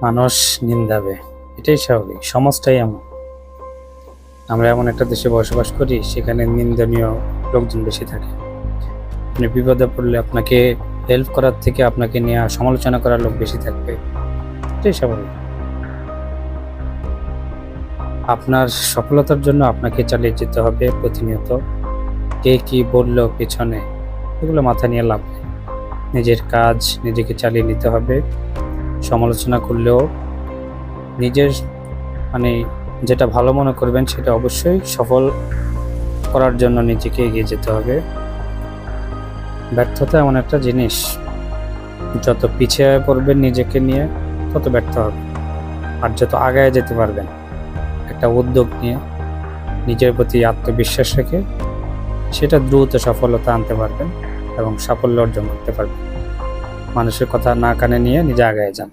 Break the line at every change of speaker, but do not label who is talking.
মানুষ নিন্দাবে, এটাই স্বাভাবিক, সমাজটাই এমন। আমরা এমন একটা দেশে বসবাস করি, সেখানে নিন্দনীয় লোকজন বেশি থাকে। আপনি বিপদে পড়লে আপনাকে হেল্প করার থেকে আপনাকে নিয়ে সমালোচনা করার লোক বেশি থাকবে, এটাই স্বাভাবিক। আপনার সফলতার জন্য আপনাকে চালিয়ে যেতে হবে প্রতিনিয়ত। কে কি বললো পেছনে, এগুলো মাথা নিয়ে লাভ নেই। নিজের কাজ নিজেকে চালিয়ে নিতে হবে। সমালোচনা করলেও নিজের যেটা ভালো মনে করবেন সেটা অবশ্যই সফল করার জন্য নিজেকে এগিয়ে যেতে হবে। ব্যর্থতা এমন একটা জিনিস, যত পিছিয়ে পড়বেন নিজেকে নিয়ে তত ব্যর্থ হবে। আর যত আগায় যেতে পারবেন একটা উদ্যোগ নিয়ে, নিজের প্রতি আত্মবিশ্বাস রেখে, সেটা দ্রুত সফলতা আনতে পারবেন এবং সাফল্য অর্জন করতে পারবেন। মানুষের কথা না কানে নিয়ে নিজে আগায় যান।